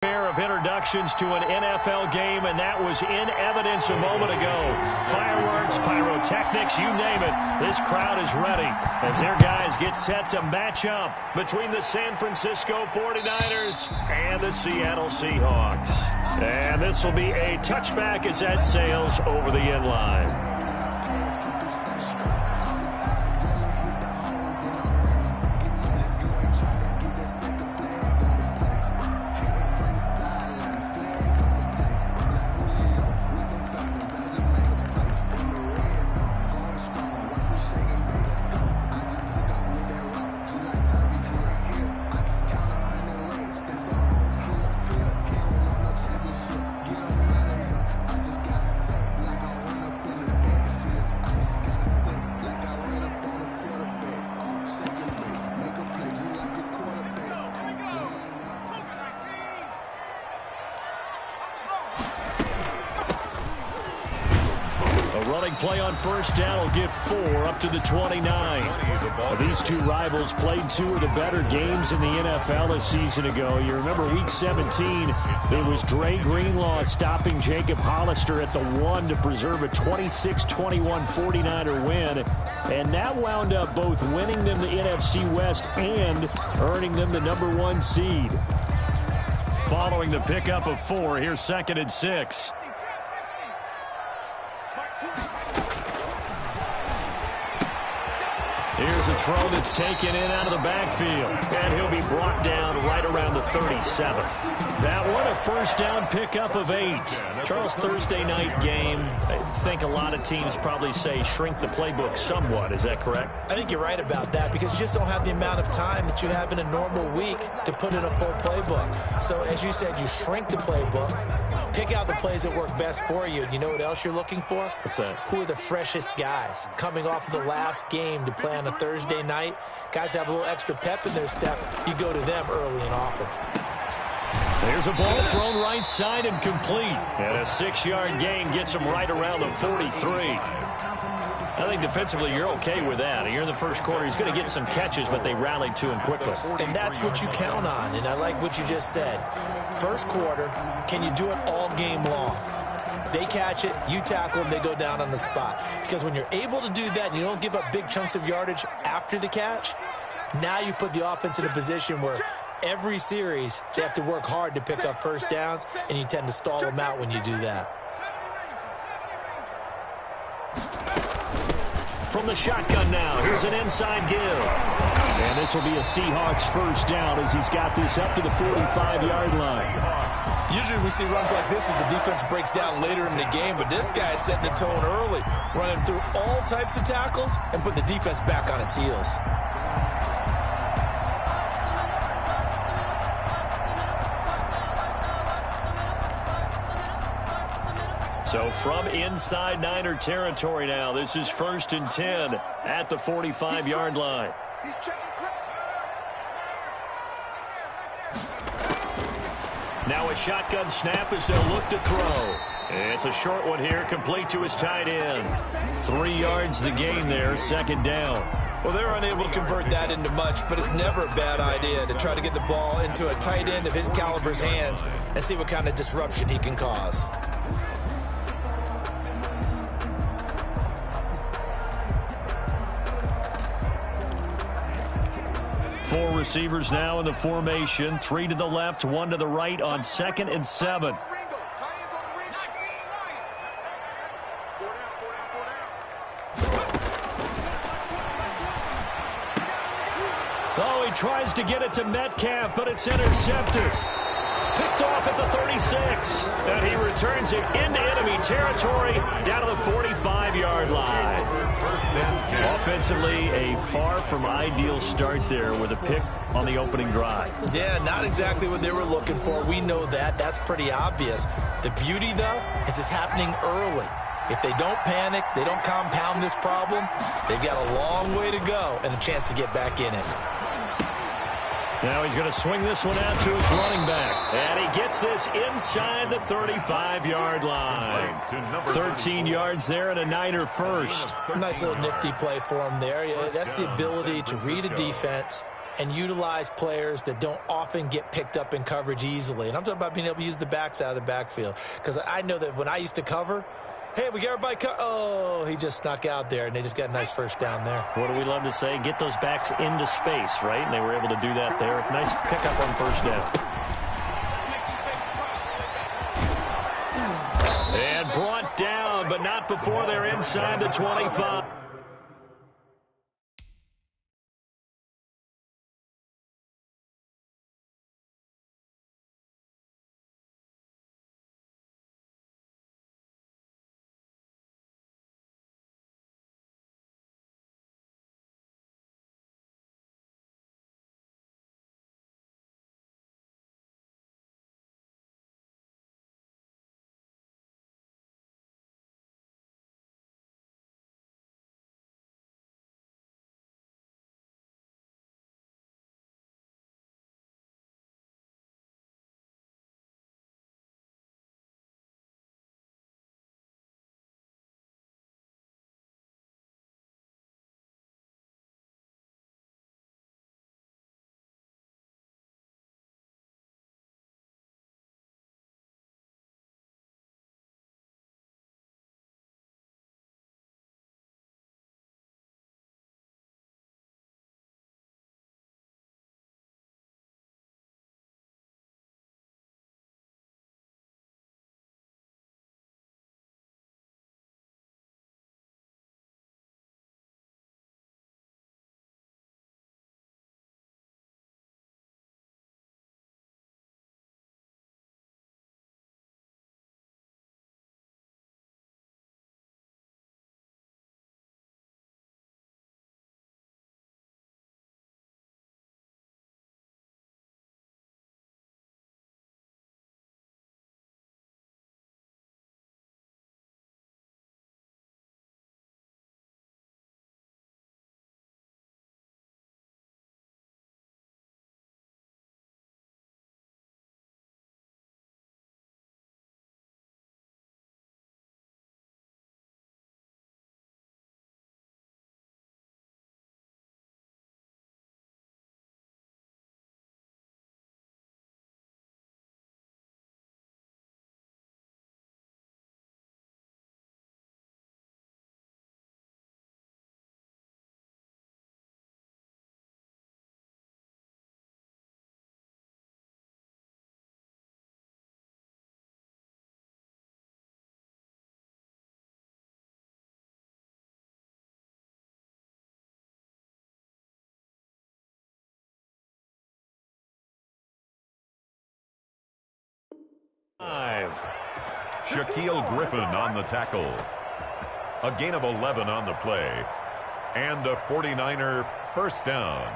Pair of introductions to an NFL game, and that was in evidence a moment ago. Fireworks, pyrotechnics, you name it. This crowd is ready as their guys get set to match up between the San Francisco 49ers and the Seattle Seahawks. And this will be a touchback as that sails over the end line. Running play on first down will get 4 up to the 29. These two rivals played 2 of the better games in the NFL a season ago. You remember week 17, it was Dre Greenlaw stopping Jacob Hollister at the 1 to preserve a 26-21 49er win. And that wound up both winning them the NFC West and earning them the #1 seed. Following the pickup of 4, here's 2nd and 6. Here's a throw that's taken in out of the backfield. And he'll be brought down right around the 37. That one, a first down pickup of 8. Charles, Thursday night game, I think a lot of teams probably say shrink the playbook somewhat. Is that correct? I think you're right about that because you just don't have the amount of time that you have in a normal week to put in a full playbook. So, as you said, you shrink the playbook. Pick out the plays that work best for you. You know what else you're looking for? What's that? Who are the freshest guys coming off of the last game to play on a Thursday night? Guys have a little extra pep in their step. You go to them early and often. There's a ball thrown right side and complete. And a 6-yard gain gets him right around the 43. I think defensively you're okay with that. You're in the first quarter. He's going to get some catches, but they rallied to him quickly. And that's what you count on, and I like what you just said. First quarter, can you do it all game long? They catch it, you tackle them, they go down on the spot. Because when you're able to do that and you don't give up big chunks of yardage after the catch, now you put the offense in a position where every series they have to work hard to pick up first downs, and you tend to stall them out when you do that. From the shotgun now, here's an inside give. And this will be a Seahawks first down as he's got this up to the 45-yard line. Usually we see runs like this as the defense breaks down later in the game, but this guy is setting the tone early, running through all types of tackles and putting the defense back on its heels. So from inside Niner territory now, this is 1st and 10 at the 45-yard line. Now a shotgun snap as they'll look to throw. It's a short one here, complete to his tight end. 3 yards the gain there, 2nd down. Well, they're unable to convert that into much, but it's never a bad idea to try to get the ball into a tight end of his caliber's hands and see what kind of disruption he can cause. Four receivers now in the formation. 3 to the left, 1 to the right on 2nd and 7. Oh, he tries to get it to Metcalf, but it's intercepted. Picked off at the 36. And he returns it into enemy territory down to the 45-yard line. Offensively, a far from ideal start there with a pick on the opening drive. Yeah, not exactly what they were looking for. We know that. That's pretty obvious. The beauty, though, is it's happening early. If they don't panic, they don't compound this problem, they've got a long way to go and a chance to get back in it. Now he's going to swing this one out to his running back. And he gets this inside the 35-yard line. 13 yards there and a Niner first. Nice little nifty play for him there. Yeah, that's the ability to read a defense and utilize players that don't often get picked up in coverage easily. And I'm talking about being able to use the backs out of the backfield. Because I know that when I used to cover, hey, we got everybody oh, he just snuck out there, and they just got a nice first down there. What do we love to say? Get those backs into space, right? And they were able to do that there. Nice pickup on first down. And brought down, but not before they're inside the 25. Shaquille Griffin on the tackle. A gain of 11 on the play. And a 49er first down.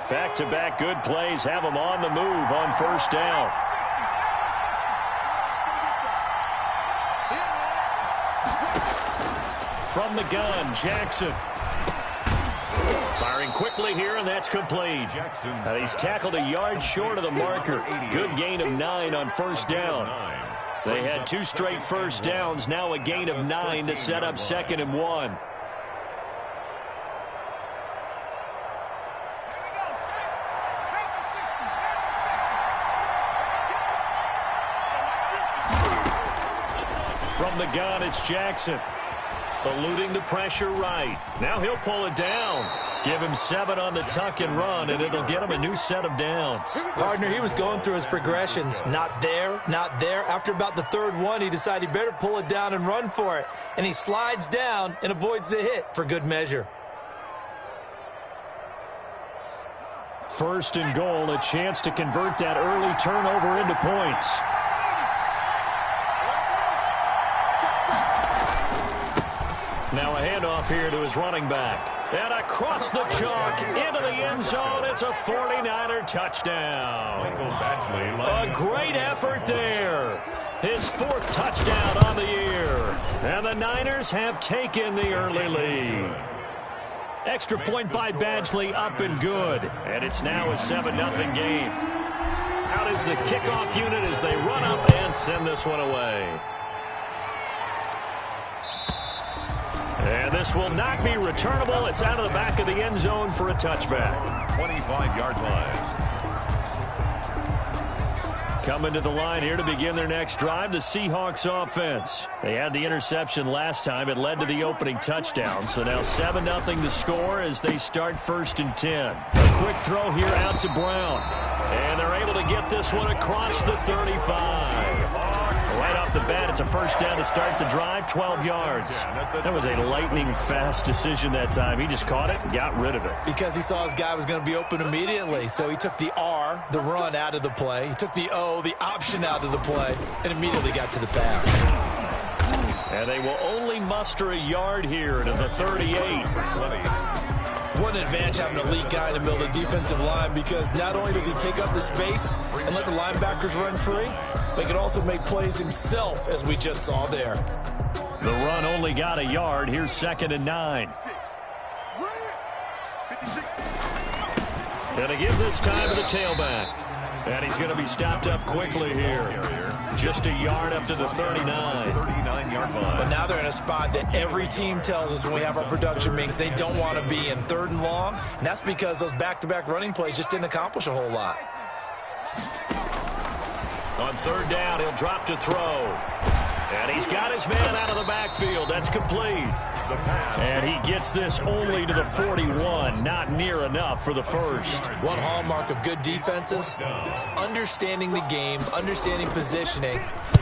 Back-to-back good plays have them on the move on first down. From the gun, Jackson. Firing quickly here, and that's complete. He's tackled a yard short of the marker. Good gain of 9 on first down. They had 2 straight first downs, now a gain of 9 to set up 2nd and 1. From the gun, it's Jackson. Eluding the pressure right. Now he'll pull it down. Give him 7 on the tuck and run, and it'll get him a new set of downs. Partner, he was going through his progressions. Not there, not there. After about the 3rd one, he decided he better pull it down and run for it. And he slides down and avoids the hit for good measure. First and goal, a chance to convert that early turnover into points. Now a handoff here to his running back. And across the chalk, into the end zone, it's a 49er touchdown. A great effort there. His 4th touchdown on the year. And the Niners have taken the early lead. Extra point by Badgley, up and good. And it's now a 7-0 game. Out is the kickoff unit as they run up and send this one away. And this will not be returnable. It's out of the back of the end zone for a touchback. 25-yard line. Coming to the line here to begin their next drive, the Seahawks offense. They had the interception last time. It led to the opening touchdown. So now 7-0 to score as they start 1st and 10. A quick throw here out to Brown. And they're able to get this one across the 35. Right off the bat, it's a 1st down to start the drive, 12 yards. That was a lightning-fast decision that time. He just caught it and got rid of it. Because he saw his guy was going to be open immediately. So he took the R, the run, out of the play. He took the O, the option, out of the play, and immediately got to the pass. And they will only muster a yard here to the 38. What an advantage having an elite guy in the middle of the defensive line, because not only does he take up the space and let the linebackers run free, but he can also make plays himself, as we just saw there. The run only got a yard. Here's 2nd and 9. Going to give this time to the tailback. And he's going to be stopped up quickly here. Just a yard up to the 39. 39-yard line. But now they're in a spot that every team tells us when we have our production meetings they don't want to be in, 3rd and long. And that's because those back-to-back running plays just didn't accomplish a whole lot. On 3rd down, he'll drop to throw. And he's got his man out of the backfield. That's complete. And he gets this only to the 41. Not near enough for the 1st. One hallmark of good defenses is understanding the game, understanding positioning,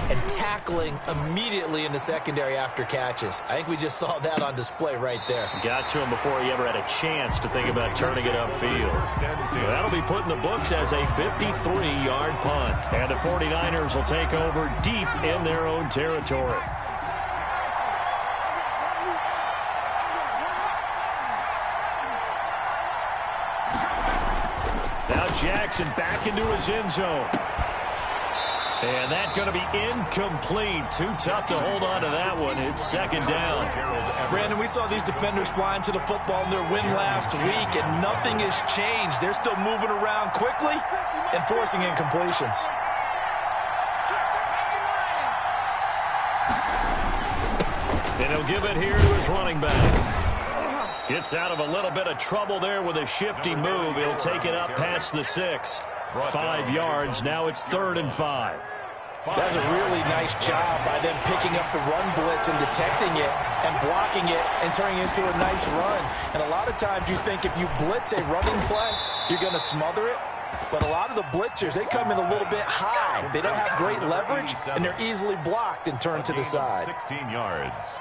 and tackling immediately in the secondary after catches. I think we just saw that on display right there. Got to him before he ever had a chance to think about turning it upfield. That'll be put in the books as a 53-yard punt. And the 49ers will take over deep in their own territory. Now Jackson back into his end zone. And that's going to be incomplete. Too tough to hold on to that one. It's 2nd down. Brandon, we saw these defenders flying to the football in their win last week, and nothing has changed. They're still moving around quickly and forcing incompletions. And he'll give it here to his running back. Gets out of a little bit of trouble there with a shifty move. He'll take it up past the 6. 5 yards. Now it's 3rd and 5. That's a really nice job by them picking up the run blitz and detecting it and blocking it and turning it into a nice run. And a lot of times you think if you blitz a running play, you're going to smother it. But a lot of the blitzers, they come in a little bit high. They don't have great leverage, and they're easily blocked and turned to the side. 16 yards.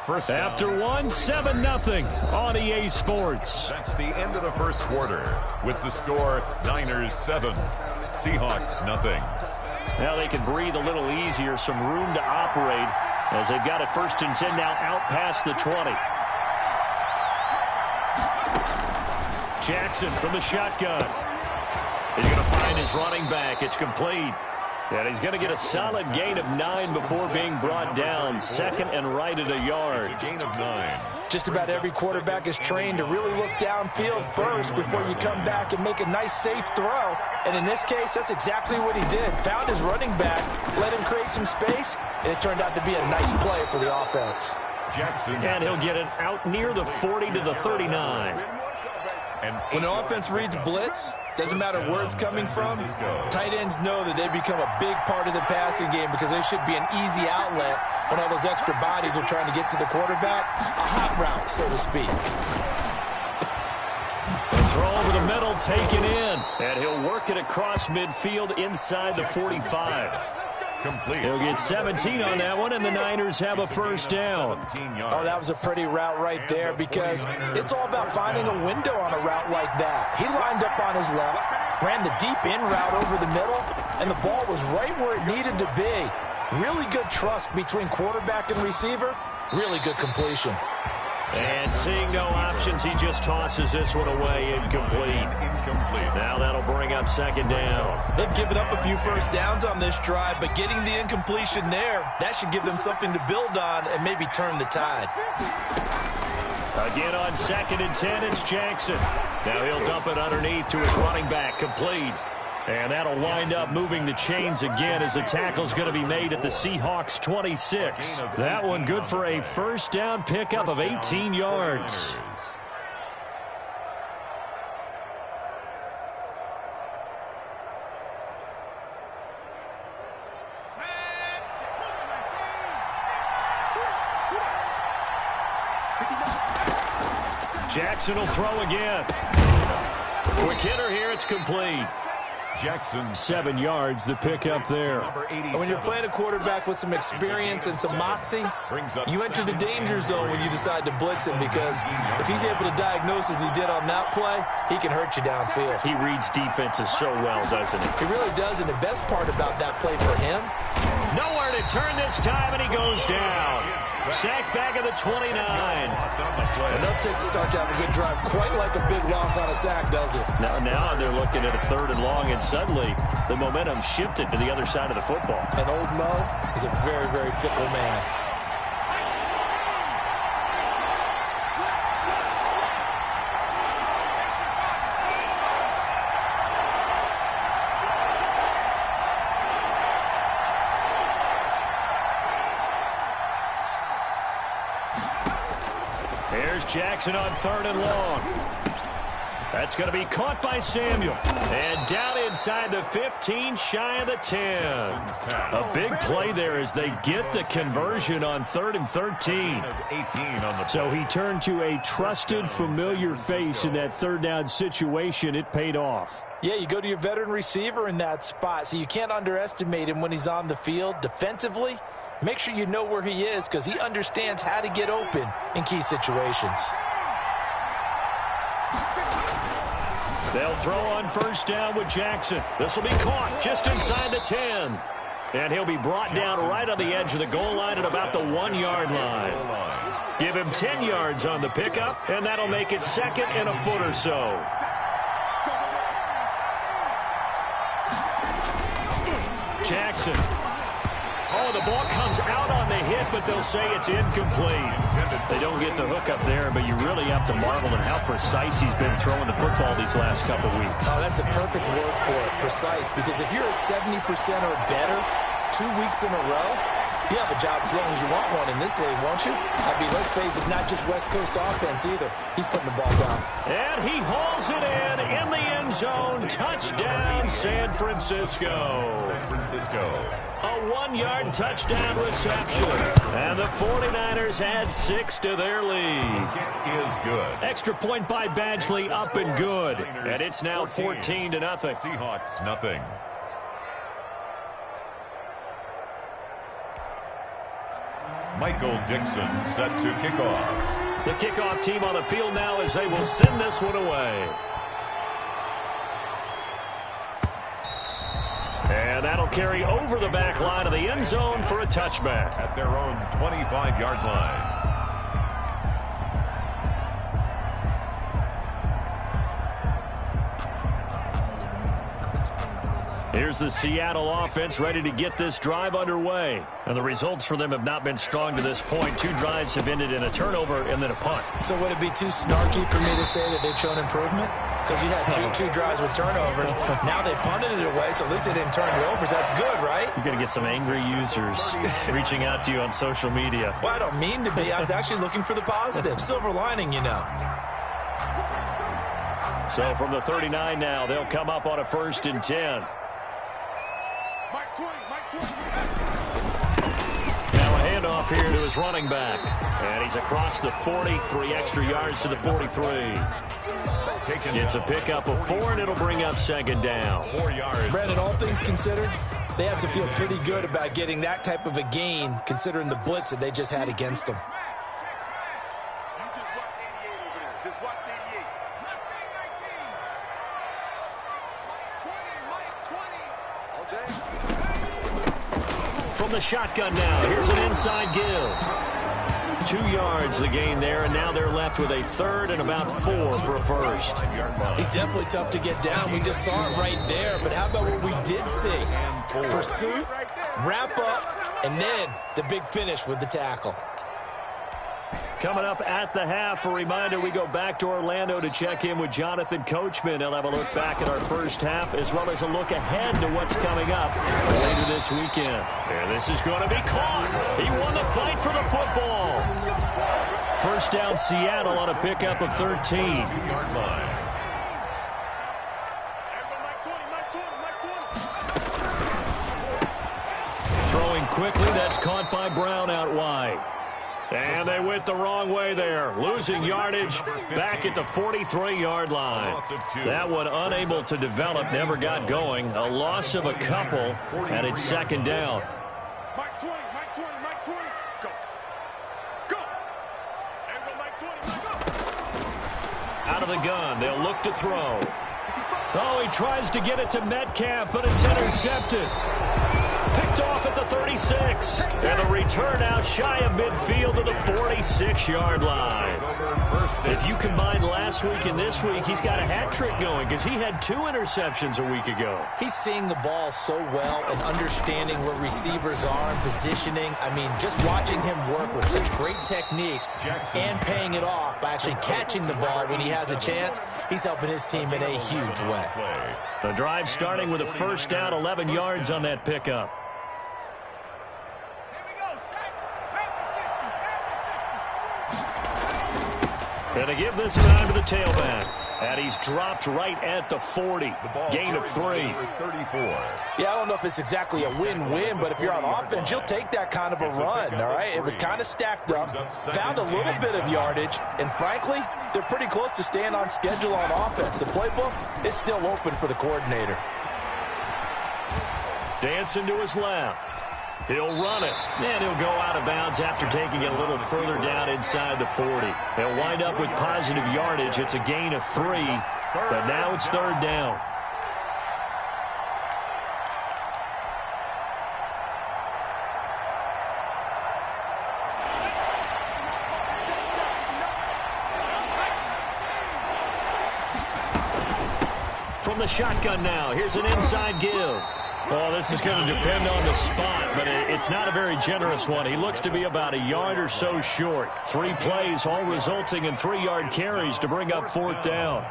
After 7-0 on EA Sports. That's the end of the 1st quarter with the score Niners 7, Seahawks 0. Now they can breathe a little easier, some room to operate as they've got it 1st and 10 now out past the 20. Jackson from the shotgun. He's going to find his running back. It's complete. And he's going to get a solid gain of 9 before being brought down. 2nd and right at a yard. Gain of 9. Just about every quarterback is trained to really look downfield first before you come back and make a nice, safe throw. And in this case, that's exactly what he did. Found his running back, let him create some space, and it turned out to be a nice play for the offense. Jackson. And he'll get it out near the 40 to the 39. When the offense reads blitz, doesn't matter where it's coming from, tight ends know that they become a big part of the passing game because they should be an easy outlet when all those extra bodies are trying to get to the quarterback. A hot route, so to speak. The throw over the middle, taken in. And he'll work it across midfield inside the 45. Complete. He'll get 17 on that one, and the Niners have a 1st down. Oh, that was a pretty route right there because it's all about finding a window on a route like that. He lined up on his left, ran the deep in route over the middle, and the ball was right where it needed to be. Really good trust between quarterback and receiver. Really good completion. And seeing no options, he just tosses this one away, incomplete. Now that'll bring up second down. They've given up a few first downs on this drive, but getting the incompletion there, that should give them something to build on and maybe turn the tide. Again on 2nd and 10, it's Jackson. Now he'll dump it underneath to his running back, complete. And that'll wind up moving the chains again as the tackle's going to be made at the Seahawks 26. That one good for a first down pickup of 18 yards. Jackson will throw again. Quick hitter here, it's complete. Jackson. 7 yards, the pickup there. When you're playing a quarterback with some experience and some moxie, you enter the danger zone when you decide to blitz him, because if he's able to diagnose as he did on that play, he can hurt you downfield. He reads defenses so well, doesn't he? He really does, and the best part about that play for him, nowhere to turn this time, and he goes down. Sacked back at the 29. Enough takes to start to have a good drive, quite like a big loss on a sack, does it? Now they're looking at a 3rd and long, and suddenly the momentum shifted to the other side of the football. And old Mo is a very, very fickle man. Here's Jackson on 3rd and long. That's going to be caught by Samuel. And down inside the 15, shy of the 10. A big play there as they get the conversion on 3rd and 13. So he turned to a trusted, familiar face in that 3rd down situation. It paid off. Yeah, you go to your veteran receiver in that spot, so you can't underestimate him when he's on the field. Defensively, make sure you know where he is, because he understands how to get open in key situations. They'll throw on 1st down with Jackson. This will be caught just inside the 10. And he'll be brought down right on the edge of the goal line at about the 1-yard line. Give him 10 yards on the pickup, and that'll make it 2nd and a foot or so. Jackson. Oh, the ball comes out on the hit, but they'll say it's incomplete. They don't get the hook up there, but you really have to marvel at how precise he's been throwing the football these last couple weeks. Oh, that's the perfect word for it, precise, because if you're at 70% or better 2 weeks in a row, you have a job as long as you want one in this league, won't you? I mean, let's face it, it's not just West Coast offense either. He's putting the ball down. And he hauls it in the end zone. Touchdown, San Francisco. A 1-yard touchdown reception. And the 49ers add 6 to their lead. Is good. Extra point by Badgley, up and good. And it's now 14-0. Seahawks, nothing. Michael Dixon set to kick off. The kickoff team on the field now as they will send this one away. And that'll carry over the back line of the end zone for a touchback. At their own 25-yard line. Here's the Seattle offense ready to get this drive underway. And the results for them have not been strong to this point. 2 drives have ended in a turnover and then a punt. So would it be too snarky for me to say that they've shown improvement? Because you had two drives with turnovers. Now they punted it away, so at least they didn't turn it over. That's good, right? You're going to get some angry users reaching out to you on social media. Well, I don't mean to be. I was actually looking for the positive. Silver lining, you know. So from the 39 now, they'll come up on a 1st and 10. Now a handoff here to his running back. And he's across the 40, 3 extra yards to the 43. It's a pickup of 4, and it'll bring up 2nd down. 4 yards. Brandon, all things considered, they have to feel pretty good about getting that type of a gain, considering the blitz that they just had against them. From the shotgun now, here's an inside give. 2 yards the gain there, and now they're left with a third and about 4 for a first. He's definitely tough to get down. We just saw it right there, but how about what we did see? Pursuit, wrap up, and then the big finish with the tackle. Coming up at the half, a reminder, we go back to Orlando to check in with Jonathan Coachman. He'll have a look back at our first half as well as a look ahead to what's coming up later this weekend. And this is going to be caught. He won the fight for the football. First down, Seattle on a pickup of 13. Throwing quickly, that's caught by Brown out wide. And they went the wrong way there. Losing yardage back at the 43-yard line. That one unable to develop, never got going. A loss of a couple, and it's second down. Mike 20, Mike 20, Mike 20. Go. Go. And go Mike 20, go. Out of the gun, they'll look to throw. Oh, he tries to get it to Metcalf, but it's intercepted. Picked off at the 36. And the return out shy of midfield to the 46-yard line. If you combine last week and this week, he's got a hat trick going because he had 2 interceptions a week ago. He's seeing the ball so well and understanding where receivers are and positioning. I mean, just watching him work with such great technique and paying it off by actually catching the ball when he has a chance, he's helping his team in a huge way. The drive starting with a first down, 11 yards on that pickup. And to give this time to the tailback. And he's dropped right at the 40. Gain of 3. Yeah, I don't know if it's exactly a win-win, but if you're on offense, you'll take that kind of a run, all right? It was kind of stacked up, found a little bit of yardage, and frankly, they're pretty close to staying on schedule on offense. The playbook is still open for the coordinator. Dancing to his left. He'll run it, and he'll go out of bounds after taking it a little further down inside the 40. They'll wind up with positive yardage. It's a gain of 3, but now it's third down. From the shotgun now, here's an inside give. Well, this is going to depend on the spot, but it's not a very generous one. He looks to be about a yard or so short. 3 plays, all resulting in 3-yard carries to bring up fourth down.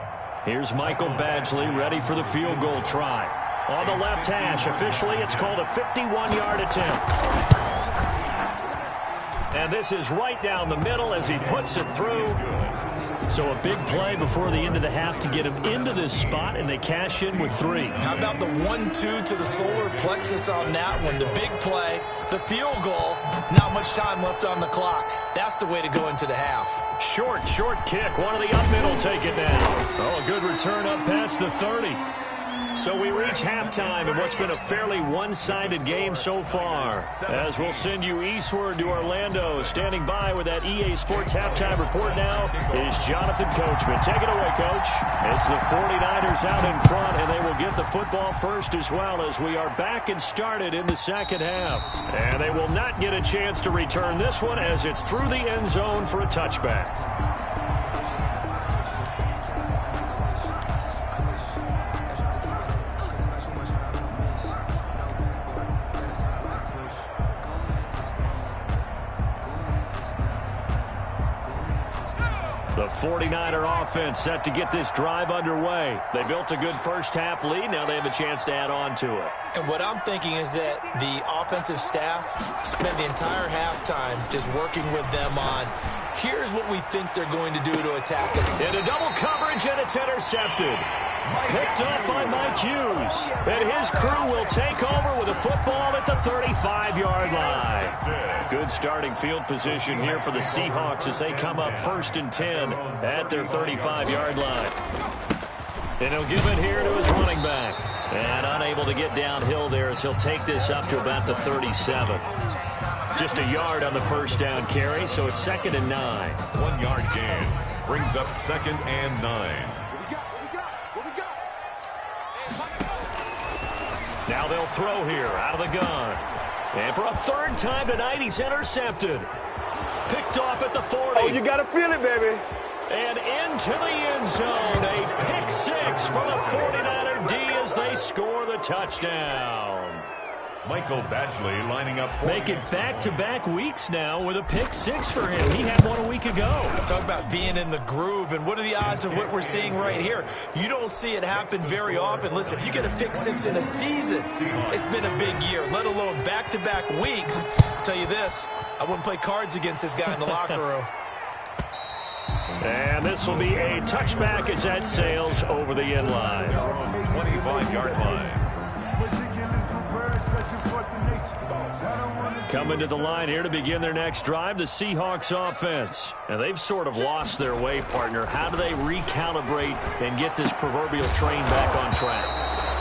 Here's Michael Badgley ready for the field goal try. On the left hash, officially it's called a 51-yard attempt. And this is right down the middle as he puts it through. So a big play before the end of the half to get him into this spot, and they cash in with 3. How about the 1-2 to the solar plexus on that one? The big play, the field goal, not much time left on the clock. That's the way to go into the half. Short kick. One of the up middle take it now. Oh, a good return up past the 30. So we reach halftime in what's been a fairly one-sided game so far. As we'll send you eastward to Orlando. Standing by with that EA Sports halftime report now is Jonathan Coachman. Take it away, Coach. It's the 49ers out in front, and they will get the football first as well as we are back and started in the second half. And they will not get a chance to return this one as it's through the end zone for a touchback. The 49er offense set to get this drive underway. They built a good first half lead. Now they have a chance to add on to it. And what I'm thinking is that the offensive staff spent the entire halftime just working with them on, here's what we think they're going to do to attack us. Into double coverage, and it's intercepted. Picked up by Mike Hughes. And his crew will take over with a football at the 35-yard line. Good starting field position here for the Seahawks as they come up 1st and 10 at their 35-yard line. And he'll give it here to his running back. And unable to get downhill there as he'll take this up to about the 37. Just a yard on the first down carry, so it's 2nd and 9. 1-yard gain brings up 2nd and 9. Now they'll throw here out of the gun. And for a 3rd time tonight, he's intercepted. Picked picked off at the 40. Oh, you got to feel it, baby. And into the end zone. A pick six for the 49er D as they score the touchdown. Michael Badgley lining up for Make it back-to-back weeks now with a pick six for him. He had one a week ago. Talk about being in the groove, and what are the odds of what we're seeing right here? You don't see it happen very often. Listen, if you get a pick six in a season, it's been a big year, let alone back-to-back weeks. I'll tell you this, I wouldn't play cards against this guy in the locker room. And this will be a touchback as that sails over the end line. 25-yard line. Coming to the line here to begin their next drive, the Seahawks offense. And they've sort of lost their way, partner. How do they recalibrate and get this proverbial train back on track?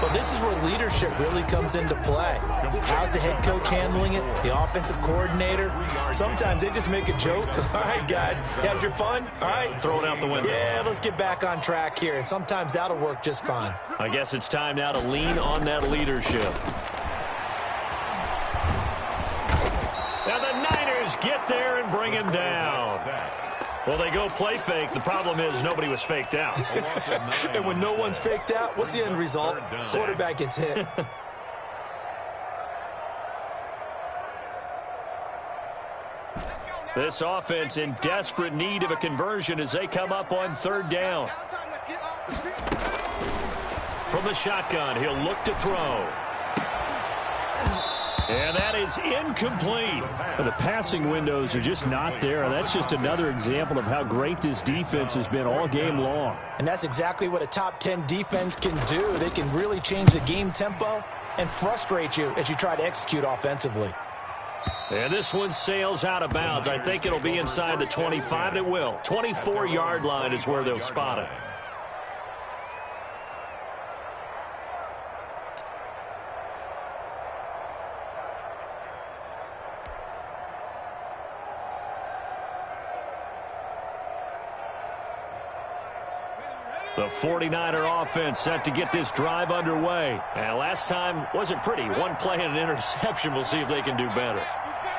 Well, this is where leadership really comes into play. How's the head coach handling it? The offensive coordinator? Sometimes they just make a joke. All right, guys, you had your fun? All right. Throw it out the window. Yeah, let's get back on track here. And sometimes that'll work just fine. I guess it's time now to lean on that leadership. Now the Niners get there and bring him down. Well, they go play fake. The problem is nobody was faked out. And when no one's faked out, what's the end result? Quarterback gets hit. This offense in desperate need of a conversion as they come up on third down. From the shotgun, he'll look to throw. And that is incomplete. The passing windows are just not there. And that's just another example of how great this defense has been all game long. And that's exactly what a top 10 defense can do. They can really change the game tempo and frustrate you as you try to execute offensively. And this one sails out of bounds. I think it'll be inside the 25. It will. 24-yard line is where they'll spot it. The 49er offense set to get this drive underway. And last time wasn't pretty. One play and an interception. We'll see if they can do better.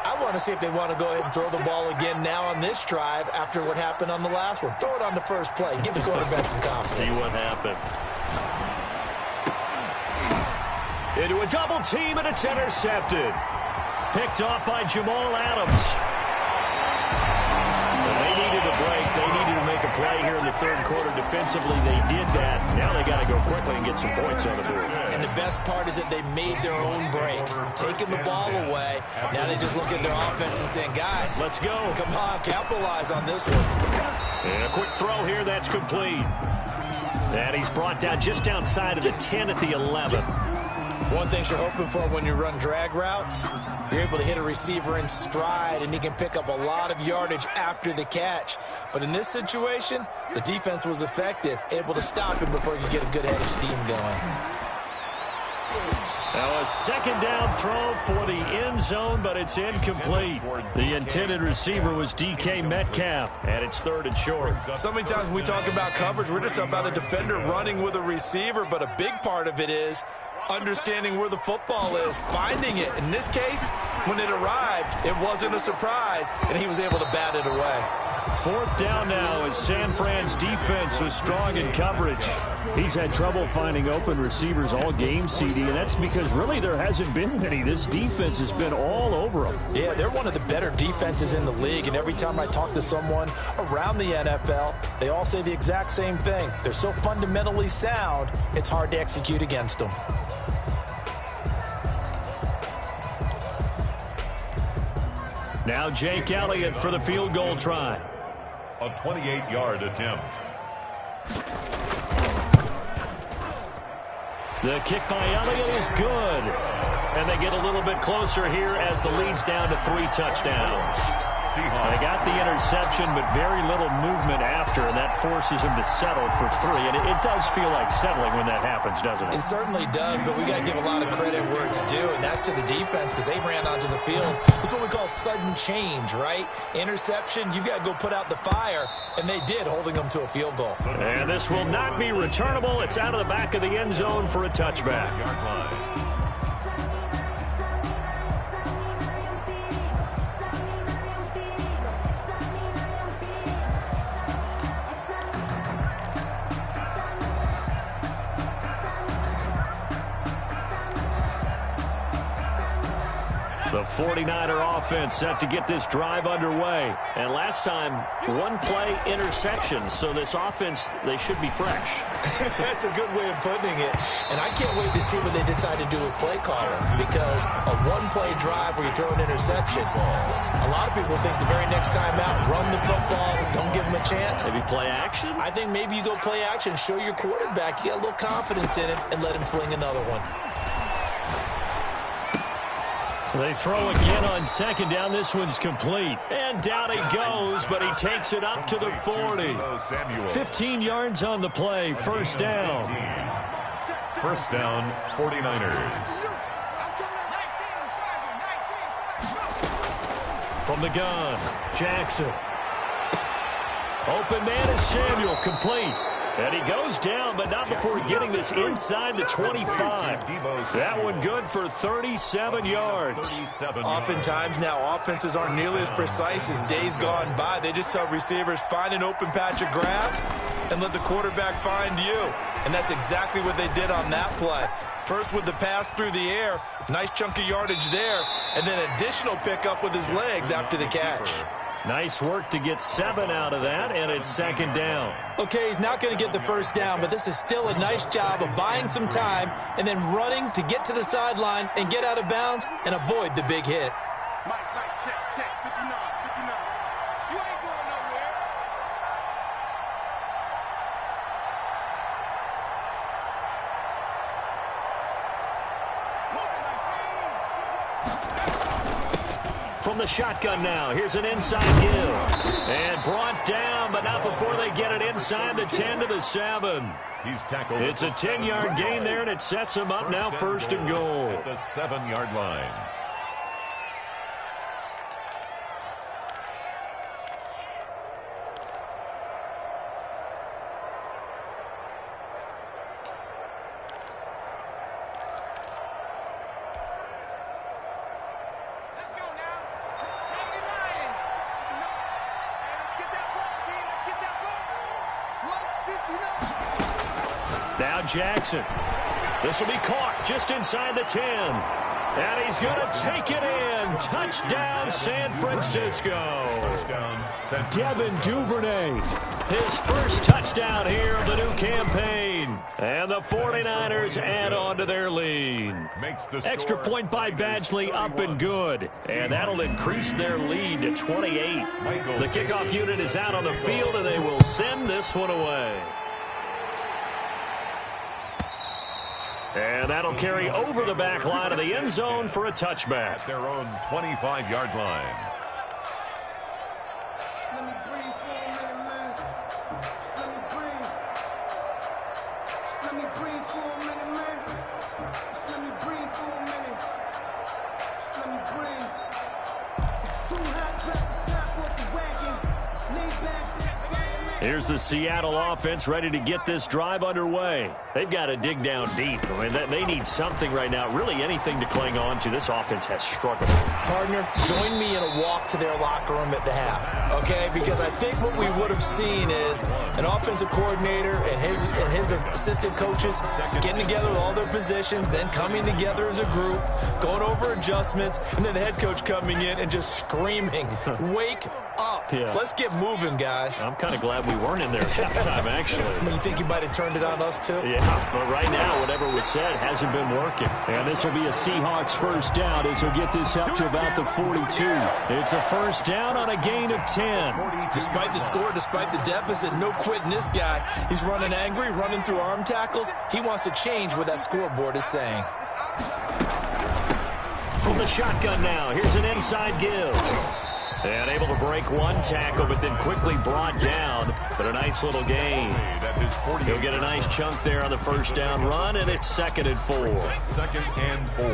I want to see if they want to go ahead and throw the ball again now on this drive after what happened on the last one. Throw it on the first play. Give the quarterback some confidence. See what happens. Into a double team, and it's intercepted. Picked off by Jamal Adams. They needed a break. They needed to make a play here in the third quarter defensively. They did that. Now they got to go quickly and get some points on the board. And the best part is that they made their own break, taking the ball away. Now they just look at their offense and saying, guys, let's go. Come on, capitalize on this one. And a quick throw here. That's complete. And he's brought down just outside of the 10 at the 11. One thing you're hoping for when you run drag routes, you're able to hit a receiver in stride, and he can pick up a lot of yardage after the catch. But in this situation, the defense was effective, able to stop him before he could get a good head of steam going. Now a second down throw for the end zone, but it's incomplete. The intended receiver was DK Metcalf, and it's third and short. So many times when we talk about coverage, we're just about a defender running with a receiver, but a big part of it is understanding where the football is, finding it. In this case, when it arrived, it wasn't a surprise, and he was able to bat it away. Fourth down now as San Fran's defense was strong in coverage. He's had trouble finding open receivers all game, CD, and that's because really there hasn't been many. This defense has been all over them. Yeah, they're one of the better defenses in the league, and every time I talk to someone around the NFL, they all say the exact same thing. They're so fundamentally sound, it's hard to execute against them. Now Jake Elliott for the field goal try. A 28-yard attempt. The kick by Elliott is good. And they get a little bit closer here as the lead's down to 3 touchdowns. They got the interception, but very little movement after, and that forces him to settle for 3. And it does feel like settling when that happens, doesn't it? It certainly does, but we got to give a lot of credit where it's due, and that's to the defense because they ran onto the field. This is what we call sudden change, right? Interception, you've got to go put out the fire, and they did, holding them to a field goal. And this will not be returnable. It's out of the back of the end zone for a touchback. 49er offense set to get this drive underway. And last time, one-play interception. So this offense, they should be fresh. That's a good way of putting it. And I can't wait to see what they decide to do with play calling, because a one-play drive where you throw an interception, a lot of people think the very next time out, run the football, don't give them a chance. Maybe play action? I think maybe you go play action, show your quarterback you got a little confidence in him, and let him fling another one. They throw again on second down. This one's complete. And down he goes, but he takes it up to the 40. 15 yards on the play. First down. First down, 49ers. From the gun, Jackson. Open man is Samuel, complete. And he goes down, but not before getting this inside the 25. That one good for 37 yards. Oftentimes now, offenses aren't nearly as precise as days gone by. They just tell receivers, find an open patch of grass and let the quarterback find you. And that's exactly what they did on that play. First with the pass through the air, nice chunk of yardage there, and then additional pickup with his legs after the catch. Nice work to get 7 out of that, and it's second down. Okay, he's not going to get the first down, but this is still a nice job of buying some time and then running to get to the sideline and get out of bounds and avoid the big hit. Mike, check, 59. You ain't going nowhere. From the shotgun now, here's an inside give. And brought down, but not before they get it inside the 10 to the 7. He's tackled. It's a 10-yard gain there, and it sets him up now first and goal. At the 7-yard line. Now Jackson. This will be caught just inside the 10. And he's going to take it in. Touchdown, San Francisco. Devin Duvernay. His first touchdown here of the new campaign. And the 49ers add on to their lead. Extra point by Badgley, up and good. And that'll increase their lead to 28. The kickoff unit is out on the field, and they will send this one away. And that'll carry over the back line of the end zone for a touchback. At their own 25-yard line. Here's the Seattle offense ready to get this drive underway. They've got to dig down deep. I mean, they need something right now, really anything to cling on to. This offense has struggled. Partner, join me in a walk to their locker room at the half, okay? Because I think what we would have seen is an offensive coordinator and his assistant coaches getting together with all their positions, then coming together as a group, going over adjustments, and then the head coach coming in and just screaming, wake up. Yeah. Let's get moving, guys. I'm kind of glad we weren't in there at halftime, actually. You think you might have turned it on us, too? Yeah, but right now, whatever was said hasn't been working. And this will be a Seahawks first down as he'll get this up to about the 42. It's a first down on a gain of 10. Despite the score, despite the deficit, no quitting this guy. He's running angry, running through arm tackles. He wants to change what that scoreboard is saying. From the shotgun now, here's an inside give. And able to break one tackle, but then quickly brought down. But a nice little gain. He'll get a nice chunk there on the first down run, and it's 2nd and 4. 2nd and 4.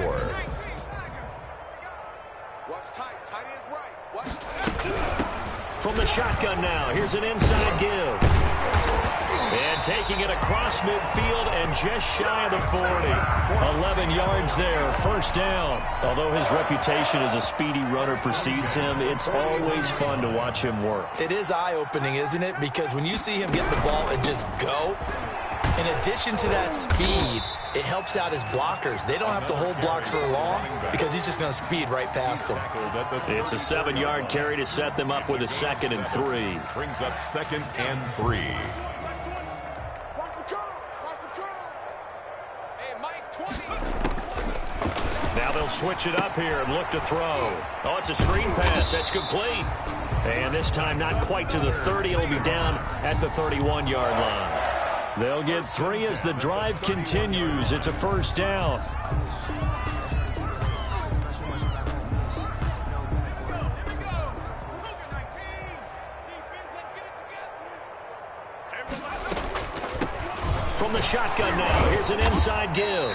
Watch tight. Tight is right. Watch. From the shotgun now, here's an inside give. And taking it across midfield and just shy of the 40. 11 yards there, first down. Although his reputation as a speedy runner precedes him, it's always fun to watch him work. It is eye-opening, isn't it? Because when you see him get the ball and just go, In addition to that speed, it helps out his blockers. They don't have to hold blocks for long because he's just going to speed right past them. It's a 7-yard carry to set them up with a 2nd and 3. Brings up 2nd and 3. Watch the curl. Watch the curl. Hey, Mike, 20. Now they'll switch it up here and look to throw. Oh, it's a screen pass. That's complete. And this time not quite to the 30. It'll be down at the 31-yard line. They'll get 3 as the drive continues. It's a 1st down. From the shotgun now, here's an inside give.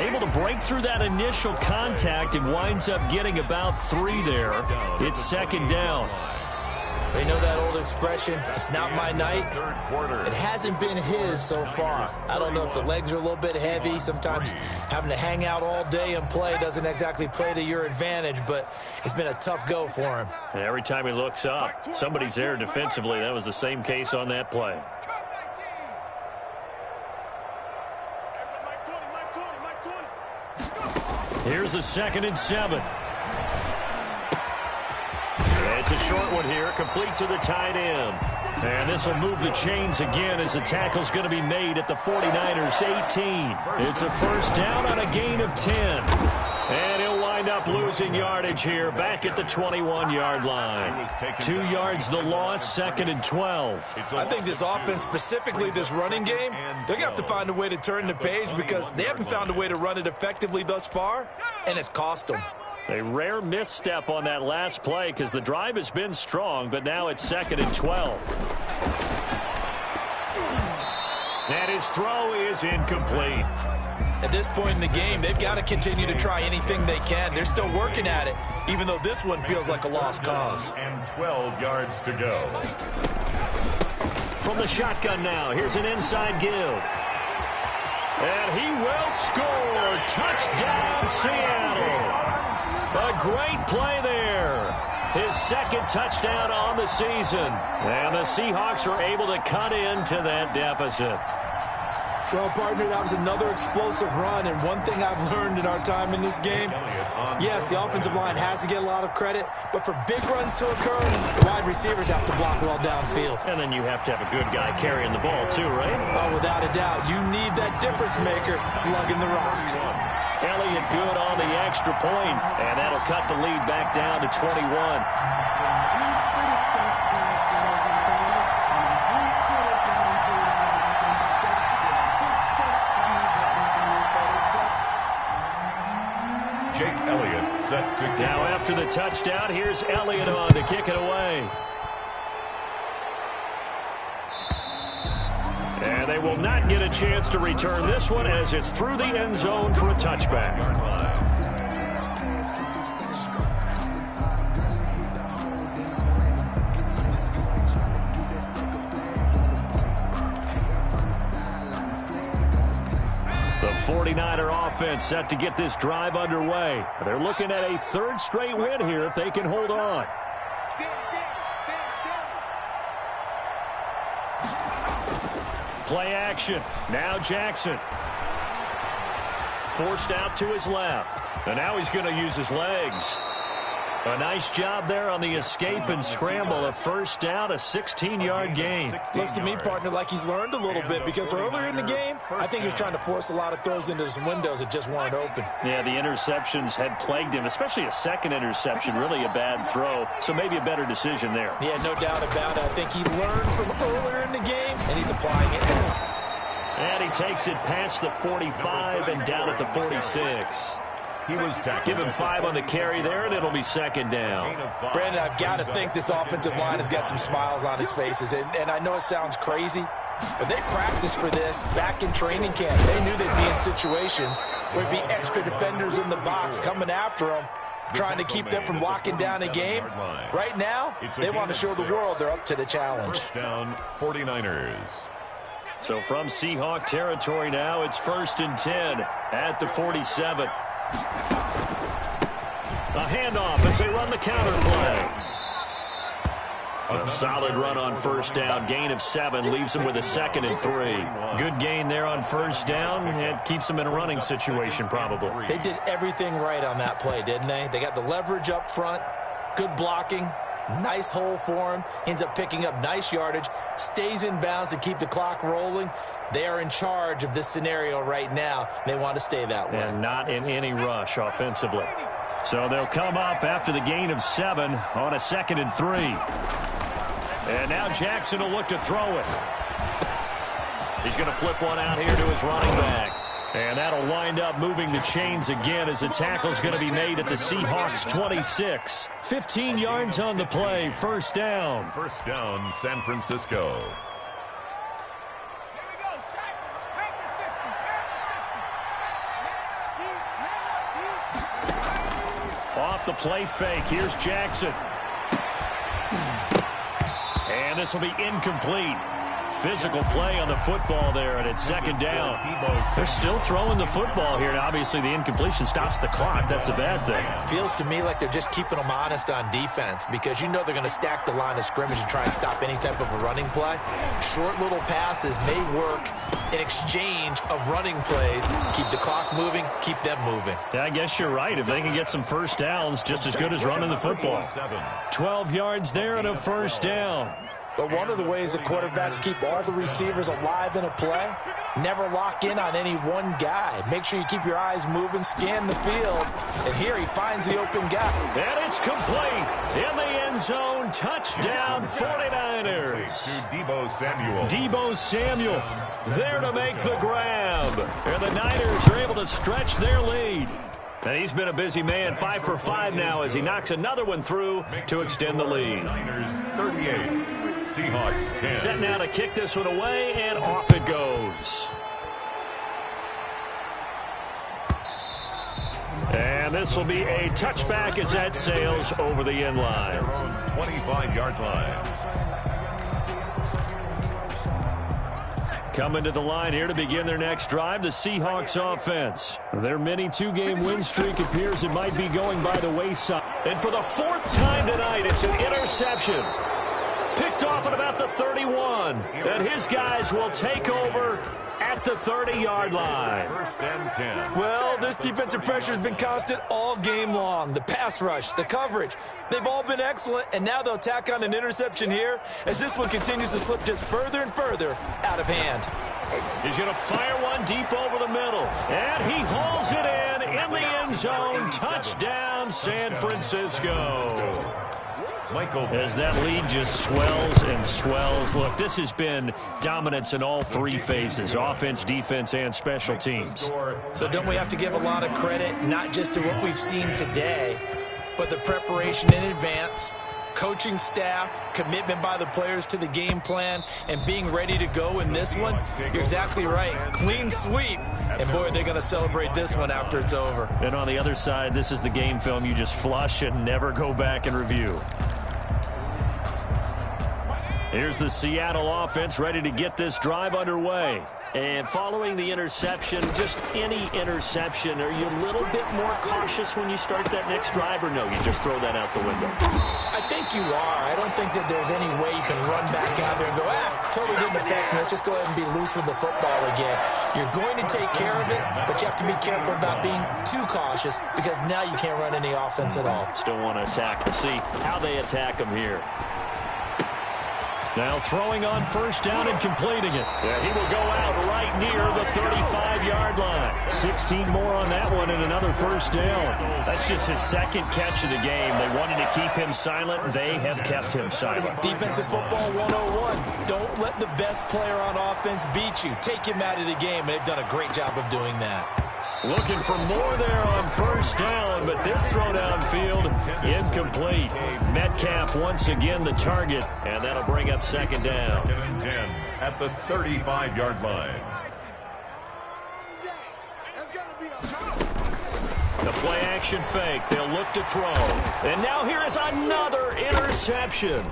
Able to break through that initial contact and winds up getting about 3 there. It's 2nd down. They know that old expression, it's not my night. Third quarter. It hasn't been his so far. I don't know if the legs are a little bit heavy. Sometimes having to hang out all day and play doesn't exactly play to your advantage, but it's been a tough go for him. And every time he looks up, somebody's there defensively. That was the same case on that play. Here's a 2nd and 7. It's a short one here, complete to the tight end. And this will move the chains again as the tackle's going to be made at the 49ers 18. It's a 1st down on a gain of 10. And he'll wind up losing yardage here back at the 21-yard line. 2 yards the loss, 2nd and 12. I think this offense, specifically this running game, they're going to have to find a way to turn the page because they haven't found a way to run it effectively thus far, and it's cost them. A rare misstep on that last play because the drive has been strong, but now it's 2nd and 12. And his throw is incomplete. At this point in the game, they've got to continue to try anything they can. They're still working at it, even though this one feels like a lost cause. And 12 yards to go. From the shotgun now, here's an inside give. And he will score. Touchdown, Seattle. A great play there. His 2nd touchdown on the season. And the Seahawks are able to cut into that deficit. Well, partner, that was another explosive run, and one thing I've learned in our time in this game, yes, the offensive line has to get a lot of credit, but for big runs to occur, the wide receivers have to block well downfield. And then you have to have a good guy carrying the ball too, right? Oh, without a doubt. You need that difference maker lugging the rock. Elliott good on the extra point, and that'll cut the lead back down to 21. Jake Elliott set to kick. Now after the touchdown, here's Elliott on to kick it away. And they will not get a chance to return this one as it's through the end zone for a touchback. The 49er offense set to get this drive underway. They're looking at a 3rd straight win here if they can hold on. Play action. Now Jackson. Forced out to his left. And now he's going to use his legs. A nice job there on the escape and scramble. A 1st down, a 16-yard gain. Looks to me, partner, like he's learned a little bit because earlier in the game, I think he was trying to force a lot of throws into some windows that just weren't open. Yeah, the interceptions had plagued him, especially a 2nd interception, really a bad throw. So maybe a better decision there. Yeah, no doubt about it. I think he learned from earlier in the game, and he's applying it now. And he takes it past the 45 and down at the 46. He was tackled. Give him 5 on the carry there, and it'll be 2nd down. Brandon, I've got to think this offensive line has got some smiles on its faces. And I know it sounds crazy, but they practiced for this back in training camp. They knew they'd be in situations where there'd be extra defenders in the box coming after them, trying to keep them from locking down a game. Right now, they want to show the world they're up to the challenge. 1st down, 49ers. So from Seahawk territory now, it's 1st and 10 at the 47. A handoff as they run the counter play. A solid run on first down. Gain of 7 leaves him with a 2nd and 3. Good gain there on first down. It keeps him in a running situation probably. They did everything right on that play, didn't they? They got the leverage up front, good blocking, nice hole for him. Ends up picking up nice yardage, stays in bounds to keep the clock rolling. They are in charge of this scenario right now. They want to stay that way. And not in any rush offensively. So they'll come up after the gain of 7 on a 2nd and 3. And now Jackson will look to throw it. He's going to flip one out here to his running back. And that'll wind up moving the chains again as the tackle's going to be made at the Seahawks 26. 15 yards on the play. First down. First down, San Francisco. Off the play fake. Here's Jackson. And this will be incomplete. Physical play on the football there, and it's 2nd down. They're still throwing the football here, and obviously the incompletion stops the clock. That's a bad thing. Feels to me like they're just keeping them honest on defense because you know they're going to stack the line of scrimmage and try and stop any type of a running play. Short little passes may work in exchange of running plays. Keep the clock moving, keep them moving. Yeah, I guess you're right. If they can get some first downs, just as good as running the football. 12 yards there and a first down. But one of the ways that quarterbacks keep all the receivers alive in a play, never lock in on any one guy. Make sure you keep your eyes moving, scan the field, and here he finds the open guy. And it's complete in the end zone. Touchdown 49ers. To Deebo Samuel. Deebo Samuel there to make the grab. And the Niners are able to stretch their lead. And he's been a busy man, 5 for 5 now as he knocks another one through to extend the lead. Niners 38. Seahawks 10. Set now to kick this one away, and off it goes. And this will be a touchback as that sails over the end line. 25-yard line. Coming to the line here to begin their next drive, the Seahawks offense. Their mini 2-game win streak appears it might be going by the wayside. And for the 4th time tonight, it's an interception. Picked off at about the 31. And his guys will take over at the 30-yard line. First and 10. Well, this defensive pressure has been constant all game long. The pass rush, the coverage, they've all been excellent, and now they'll tack on an interception here as this one continues to slip just further and further out of hand. He's going to fire one deep over the middle, and he hauls it in the end zone. Touchdown, San Francisco. As that lead just swells and swells. Look, this has been dominance in all 3 phases, offense, defense, and special teams. So don't we have to give a lot of credit, not just to what we've seen today, but the preparation in advance, coaching staff, commitment by the players to the game plan, and being ready to go in this one? You're exactly right. Clean sweep. And, boy, they're going to celebrate this one after it's over. And on the other side, this is the game film you just flush and never go back and review. Here's the Seattle offense ready to get this drive underway. And following the interception, just any interception, are you a little bit more cautious when you start that next drive, or no, you just throw that out the window? I think you are. I don't think that there's any way you can run back out there and go, totally didn't affect me. Let's just go ahead and be loose with the football again. You're going to take care of it, but you have to be careful about being too cautious because now you can't run any offense at all. Still want to attack. We'll see how they attack them here. Now throwing on first down and completing it. Yeah, he will go out right near the 35-yard line. 16 more on that one and another first down. That's just his 2nd catch of the game. They wanted to keep him silent. They have kept him silent. Defensive football 101. Don't let the best player on offense beat you. Take him out of the game, and they've done a great job of doing that. Looking for more there on first down, but this throw downfield incomplete. Metcalf once again the target, and that'll bring up 2nd down. 2nd and 10 at the 35-yard line. The play action fake. They'll look to throw. And now here is another interception.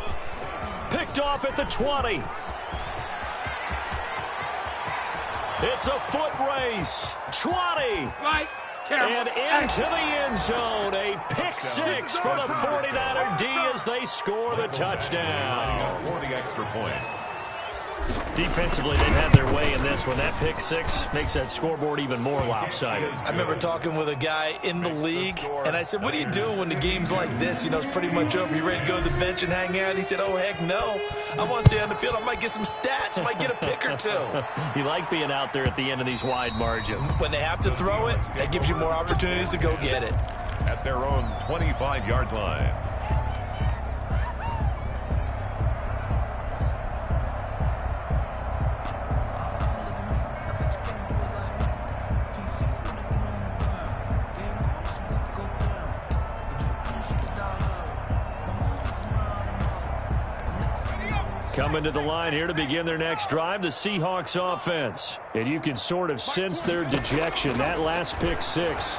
Picked off at the 20. It's a foot race. 20. Right. And into the end zone. A pick six for the 49er D as they score the touchdown. For the extra point. Defensively, they've had their way in this one. That pick six makes that scoreboard even more lopsided. I remember talking with a guy in the league, and I said, what do you do when the game's like this? You know, it's pretty much over. You ready to go to the bench and hang out? He said, oh, heck no. I want to stay on the field. I might get some stats. I might get a pick or two. You like being out there at the end of these wide margins. When they have to throw it, that gives you more opportunities to go get it. At their own 25-yard line. Coming to the line here to begin their next drive, the Seahawks offense. And you can sort of sense their dejection. That last pick six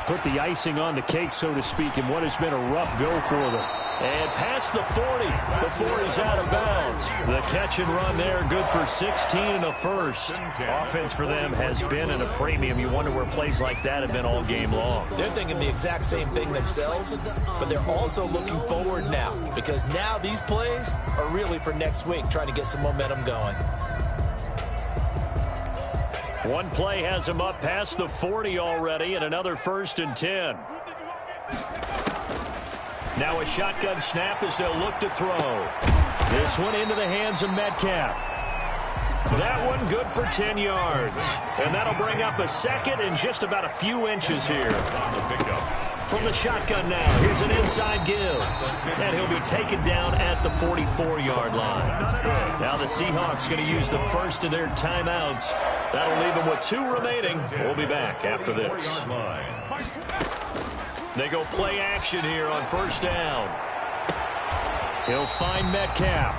put the icing on the cake, so to speak, in what has been a rough go for them. And past the 40 before he's out of bounds. The catch and run there, good for 16 and a first. Offense for them has been at a premium. You wonder where plays like that have been all game long. They're thinking the exact same thing themselves, but they're also looking forward now, because now these plays are really for next week, trying to get some momentum going. One play has him up past the 40 already, and another 1st and 10. Now a shotgun snap as they'll look to throw. This one into the hands of Metcalf. That one good for 10 yards. And that'll bring up a second and just about a few inches here. From the shotgun now, here's an inside give. And he'll be taken down at the 44-yard line. Now the Seahawks going to use the first of their timeouts. That'll leave them with 2 remaining. We'll be back after this. They go play action here on 1st down. He'll find Metcalf.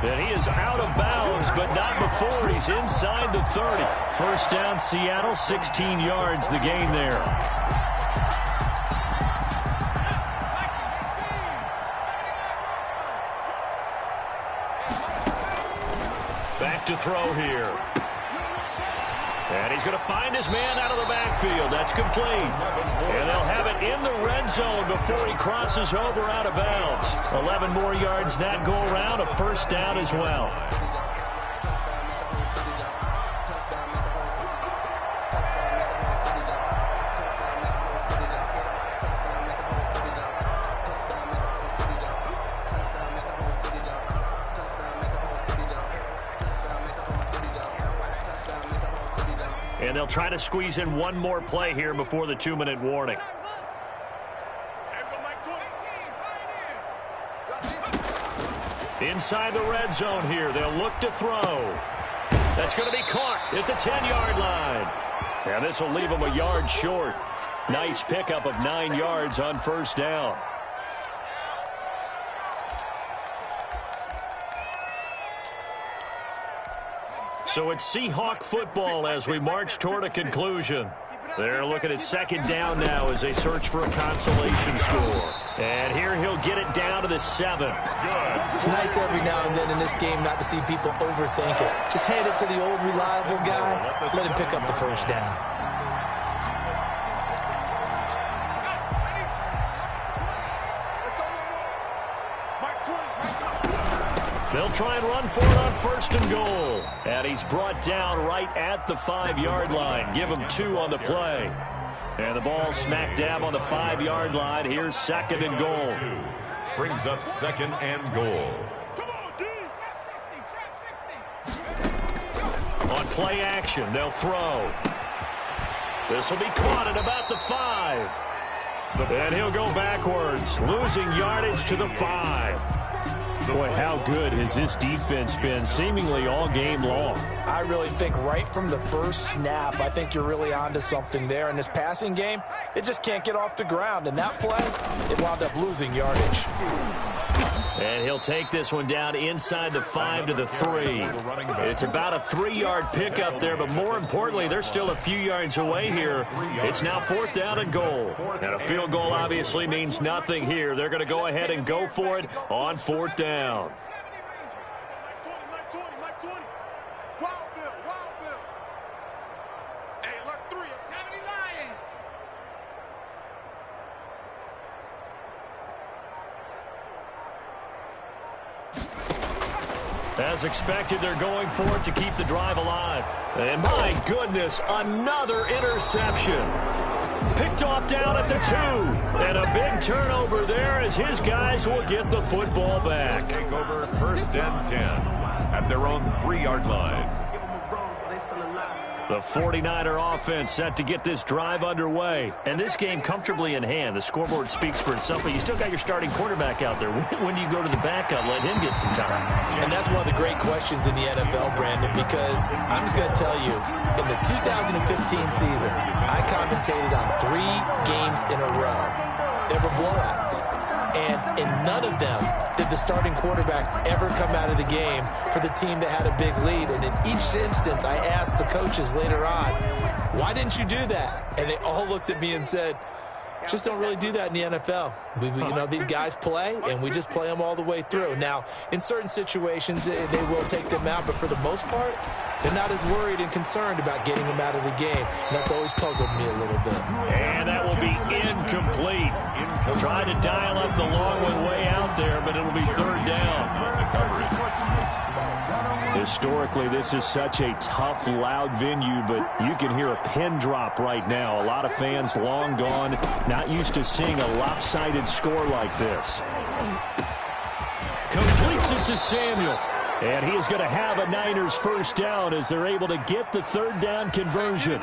And he is out of bounds, but not before he's inside the 30. 1st down, Seattle, 16 yards the gain there. Back to throw here. And he's going to find his man out of the backfield. That's complete. And they'll have it in the red zone before he crosses over out of bounds. 11 more yards that go around, a 1st down as well. And they'll try to squeeze in one more play here before the 2-minute warning. Inside the red zone here, they'll look to throw. That's going to be caught at the 10-yard line. And this will leave them a yard short. Nice pickup of 9 yards on 1st down. So it's Seahawk football as we march toward a conclusion. They're looking at 2nd down now as they search for a consolation score. And here he'll get it down to the 7. It's nice every now and then in this game not to see people overthink it. Just hand it to the old reliable guy. Let him pick up the 1st down. They'll try and run for it on 1st and goal. And he's brought down right at the 5-yard line. Give him 2 on the play. And the ball smack dab on the 5-yard line. Here's 2nd and goal. Brings up 2nd and goal. On play action, they'll throw. This will be caught at about the 5. And he'll go backwards, losing yardage to the 5. Boy, how good has this defense been seemingly all game long? I really think right from the first snap, I think you're really onto something there. In this passing game, it just can't get off the ground. And that play, it wound up losing yardage. And he'll take this one down inside the 5 to the 3. It's about a 3-yard pickup there, but more importantly, they're still a few yards away here. It's now 4th down and goal. And a field goal obviously means nothing here. They're going to go ahead and go for it on 4th down. As expected, they're going for it to keep the drive alive. And my goodness, another interception. Picked off down at the 2. And a big turnover there as his guys will get the football back. Take over 1st and 10 at their own 3-yard line. The 49er offense set to get this drive underway. And this game comfortably in hand. The scoreboard speaks for itself, but you still got your starting quarterback out there. When do you go to the backup, let him get some time? And that's one of the great questions in the NFL, Brandon, because I'm just going to tell you, in the 2015 season, I commentated on 3 games in a row. They were blowouts. And in none of them did the starting quarterback ever come out of the game for the team that had a big lead. And in each instance, I asked the coaches later on, why didn't you do that? And they all looked at me and said, just don't really do that in the NFL. These guys play, and we just play them all the way through. Now, in certain situations, they will take them out, but for the most part, they're not as worried and concerned about getting them out of the game. And that's always puzzled me a little bit. And that will be incomplete. Try to dial up the long one way out there, but it'll be 3rd down. Historically, this is such a tough, loud venue, but you can hear a pin drop right now. A lot of fans long gone, not used to seeing a lopsided score like this. Completes it to Samuel. And he is going to have a Niners 1st down as they're able to get the 3rd down conversion.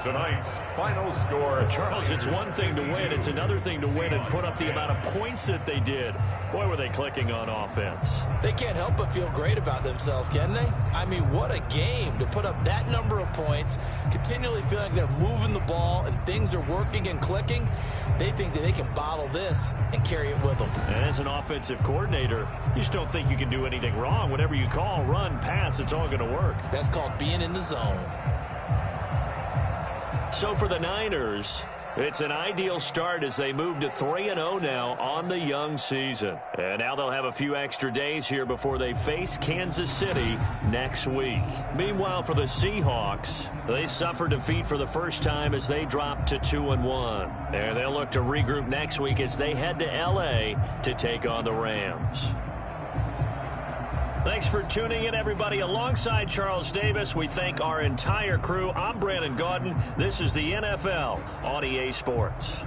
Tonight's final score. Charles, it's one thing to win. It's another thing to win and put up the amount of points that they did. Boy, were they clicking on offense. They can't help but feel great about themselves, can they? I mean, what a game to put up that number of points, continually feeling like they're moving the ball and things are working and clicking. They think that they can bottle this and carry it with them. And as an offensive coordinator, you just don't think you can do anything wrong. Whatever you call, run, pass, it's all going to work. That's called being in the zone. So for the Niners, it's an ideal start as they move to 3-0 now on the young season. And now they'll have a few extra days here before they face Kansas City next week. Meanwhile, for the Seahawks, they suffered defeat for the first time as they dropped to 2-1. And they'll look to regroup next week as they head to L.A. to take on the Rams. Thanks for tuning in, everybody. Alongside Charles Davis, we thank our entire crew. I'm Brandon Gaudin. This is the NFL on EA Sports.